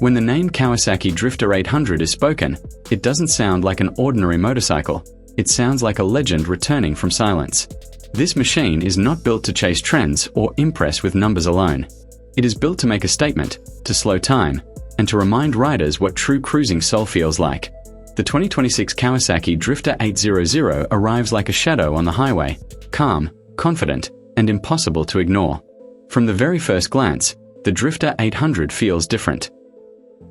When the name Kawasaki Drifter 800 is spoken, it doesn't sound like an ordinary motorcycle. It sounds like a legend returning from silence. This machine is not built to chase trends or impress with numbers alone. It is built to make a statement, to slow time, and to remind riders what true cruising soul feels like. The 2026 Kawasaki Drifter 800 arrives like a shadow on the highway, calm, confident, and impossible to ignore. From the very first glance, the Drifter 800 feels different.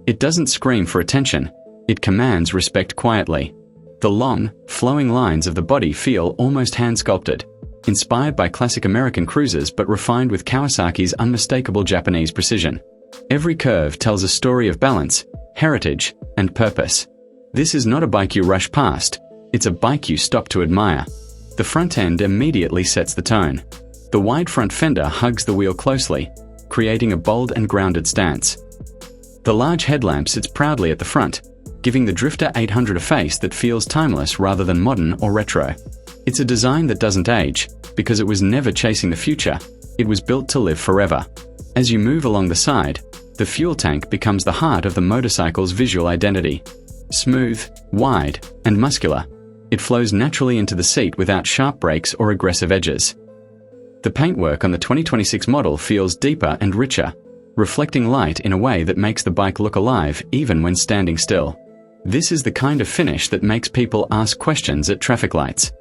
It doesn't scream for attention, it commands respect quietly. The long, flowing lines of the body feel almost hand-sculpted, inspired by classic American cruisers but refined with Kawasaki's unmistakable Japanese precision. Every curve tells a story of balance, heritage, and purpose. This is not a bike you rush past, it's a bike you stop to admire. The front end immediately sets the tone. The wide front fender hugs the wheel closely, creating a bold and grounded stance. The large headlamp sits proudly at the front, giving the Drifter 800 a face that feels timeless rather than modern or retro. It's a design that doesn't age, because it was never chasing the future, it was built to live forever. As you move along the side, the fuel tank becomes the heart of the motorcycle's visual identity. Smooth, wide, and muscular, it flows naturally into the seat without sharp brakes or aggressive edges. The paintwork on the 2026 model feels deeper and richer, reflecting light in a way that makes the bike look alive even when standing still. This is the kind of finish that makes people ask questions at traffic lights.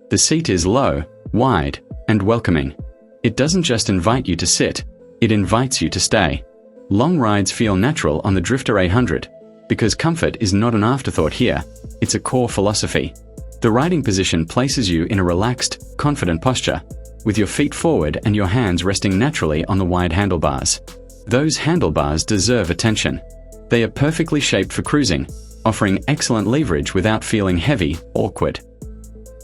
The seat is low, wide, and welcoming. It doesn't just invite you to sit, it invites you to stay. Long rides feel natural on the Drifter 800, because comfort is not an afterthought here, it's a core philosophy. The riding position places you in a relaxed, confident posture, with your feet forward and your hands resting naturally on the wide handlebars. Those handlebars deserve attention. They are perfectly shaped for cruising, offering excellent leverage without feeling heavy, awkward.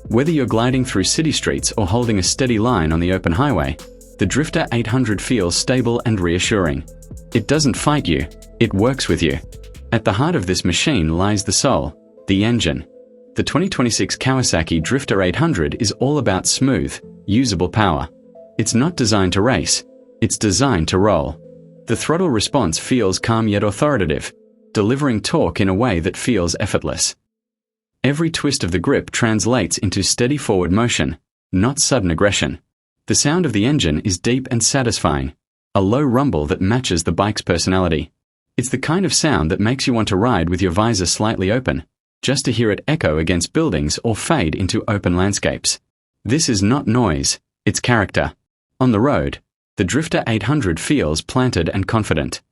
Whether you're gliding through city streets or holding a steady line on the open highway, the Drifter 800 feels stable and reassuring. It doesn't fight you, it works with you. At the heart of this machine lies the soul, the engine. The 2026 Kawasaki Drifter 800 is all about smooth, usable power. It's not designed to race, it's designed to roll. The throttle response feels calm yet authoritative, delivering torque in a way that feels effortless. Every twist of the grip translates into steady forward motion, not sudden aggression. The sound of the engine is deep and satisfying, a low rumble that matches the bike's personality. It's the kind of sound that makes you want to ride with your visor slightly open, just to hear it echo against buildings or fade into open landscapes. This is not noise, it's character. On the road, the Drifter 800 feels planted and confident.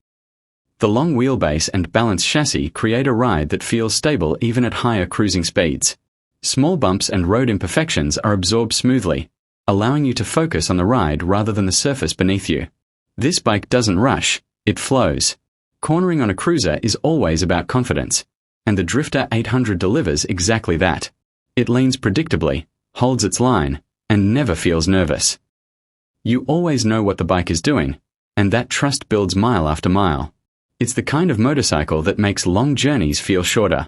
The long wheelbase and balanced chassis create a ride that feels stable even at higher cruising speeds. Small bumps and road imperfections are absorbed smoothly, allowing you to focus on the ride rather than the surface beneath you. This bike doesn't rush, it flows. Cornering on a cruiser is always about confidence, and the Drifter 800 delivers exactly that. It leans predictably, holds its line, and never feels nervous. You always know what the bike is doing, and that trust builds mile after mile. It's the kind of motorcycle that makes long journeys feel shorter.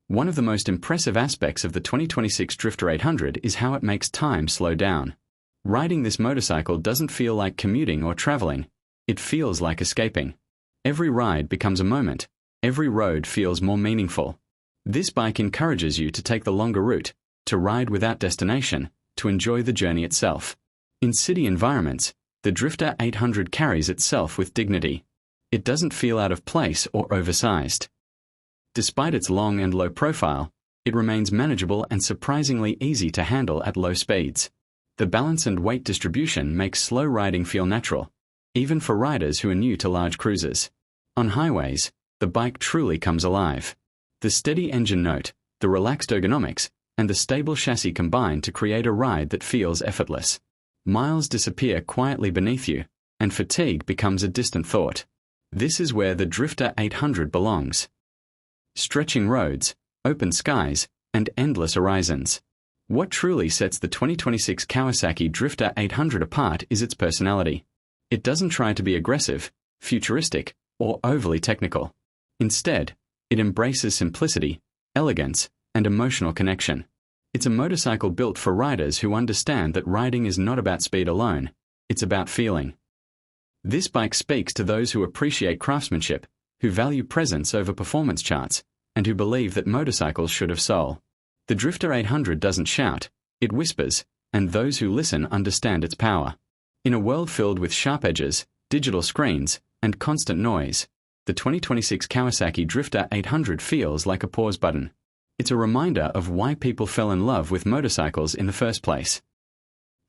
One of the most impressive aspects of the 2026 Drifter 800 is how it makes time slow down. Riding this motorcycle doesn't feel like commuting or traveling, it feels like escaping. Every ride becomes a moment, every road feels more meaningful. This bike encourages you to take the longer route, to ride without destination, to enjoy the journey itself. In city environments, the Drifter 800 carries itself with dignity. It doesn't feel out of place or oversized. Despite its long and low profile, it remains manageable and surprisingly easy to handle at low speeds. The balance and weight distribution makes slow riding feel natural, even for riders who are new to large cruisers. On highways, the bike truly comes alive. The steady engine note, the relaxed ergonomics, and the stable chassis combine to create a ride that feels effortless. Miles disappear quietly beneath you, and fatigue becomes a distant thought. This is where the Drifter 800 belongs. Stretching roads, open skies, and endless horizons. What truly sets the 2026 Kawasaki Drifter 800 apart is its personality. It doesn't try to be aggressive, futuristic, or overly technical. Instead, it embraces simplicity, elegance, and emotional connection. It's a motorcycle built for riders who understand that riding is not about speed alone, it's about feeling. This bike speaks to those who appreciate craftsmanship, who value presence over performance charts, and who believe that motorcycles should have soul. The Drifter 800 doesn't shout, it whispers, and those who listen understand its power. In a world filled with sharp edges, digital screens, and constant noise, the 2026 Kawasaki Drifter 800 feels like a pause button. It's a reminder of why people fell in love with motorcycles in the first place.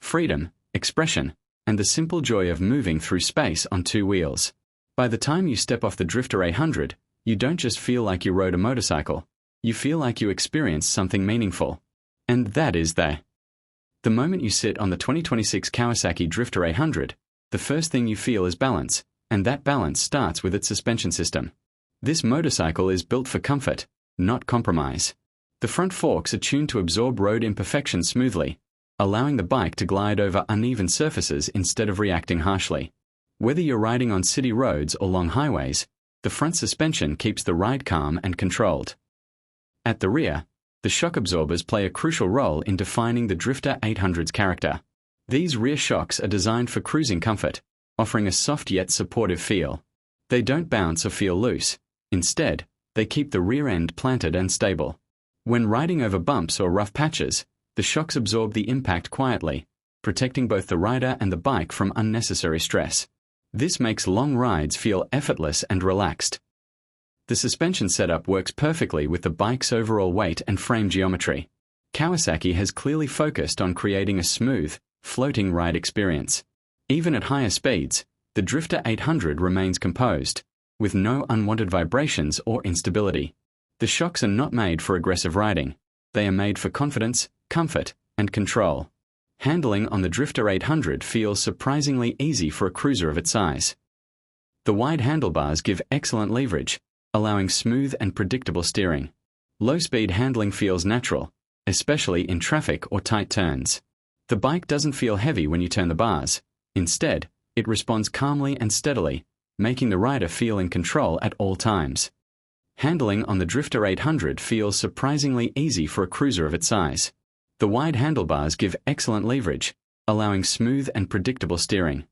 Freedom, expression, and the simple joy of moving through space on two wheels. By the time you step off the Drifter 800, you don't just feel like you rode a motorcycle, you feel like you experienced something meaningful. And that is the moment you sit on the 2026 Kawasaki Drifter 800, the first thing you feel is balance, and that balance starts with its suspension system. This motorcycle is built for comfort, not compromise. The front forks are tuned to absorb road imperfections smoothly, allowing the bike to glide over uneven surfaces instead of reacting harshly. Whether you're riding on city roads or long highways, the front suspension keeps the ride calm and controlled. At the rear, the shock absorbers play a crucial role in defining the Drifter 800's character. These rear shocks are designed for cruising comfort, offering a soft yet supportive feel. They don't bounce or feel loose. Instead, they keep the rear end planted and stable. When riding over bumps or rough patches, the shocks absorb the impact quietly, protecting both the rider and the bike from unnecessary stress. This makes long rides feel effortless and relaxed. The suspension setup works perfectly with the bike's overall weight and frame geometry. Kawasaki has clearly focused on creating a smooth, floating ride experience. Even at higher speeds, the Drifter 800 remains composed, with no unwanted vibrations or instability. The shocks are not made for aggressive riding. They are made for confidence, comfort, and control. Handling on the Drifter 800 feels surprisingly easy for a cruiser of its size. The wide handlebars give excellent leverage, allowing smooth and predictable steering. Low-speed handling feels natural, especially in traffic or tight turns. The bike doesn't feel heavy when you turn the bars. Instead, it responds calmly and steadily, making the rider feel in control at all times. Handling on the Drifter 800 feels surprisingly easy for a cruiser of its size. The wide handlebars give excellent leverage, allowing smooth and predictable steering.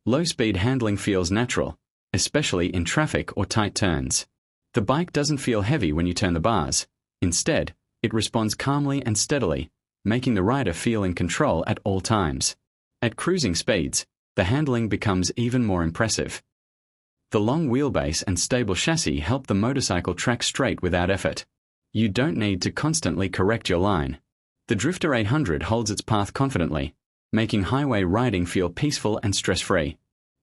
Low-speed handling feels natural, especially in traffic or tight turns. The bike doesn't feel heavy when you turn the bars. Instead, it responds calmly and steadily, making the rider feel in control at all times. At cruising speeds, the handling becomes even more impressive. The long wheelbase and stable chassis help the motorcycle track straight without effort. You don't need to constantly correct your line. The Drifter 800 holds its path confidently, making highway riding feel peaceful and stress-free.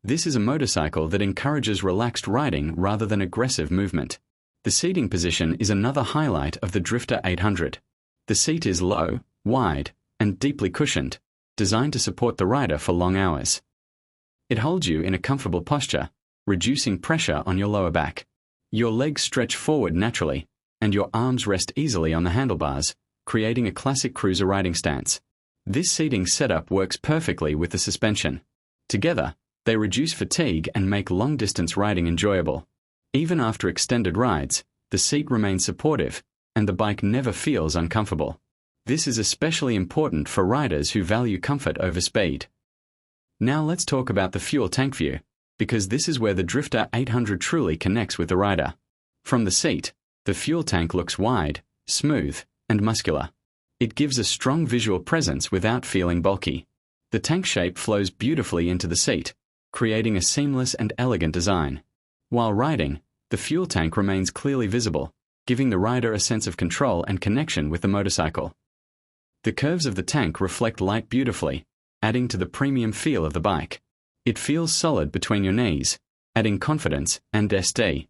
This is a motorcycle that encourages relaxed riding rather than aggressive movement. The seating position is another highlight of the Drifter 800. The seat is low, wide, and deeply cushioned, designed to support the rider for long hours. It holds you in a comfortable posture, reducing pressure on your lower back. Your legs stretch forward naturally, and your arms rest easily on the handlebars, creating a classic cruiser riding stance. This seating setup works perfectly with the suspension. Together, they reduce fatigue and make long-distance riding enjoyable. Even after extended rides, the seat remains supportive, and the bike never feels uncomfortable. This is especially important for riders who value comfort over speed. Now let's talk about the fuel tank view, because this is where the Drifter 800 truly connects with the rider. From the seat, the fuel tank looks wide, smooth, and muscular. It gives a strong visual presence without feeling bulky. The tank shape flows beautifully into the seat, creating a seamless and elegant design. While riding, the fuel tank remains clearly visible, giving the rider a sense of control and connection with the motorcycle. The curves of the tank reflect light beautifully, adding to the premium feel of the bike. It feels solid between your knees, adding confidence and SD.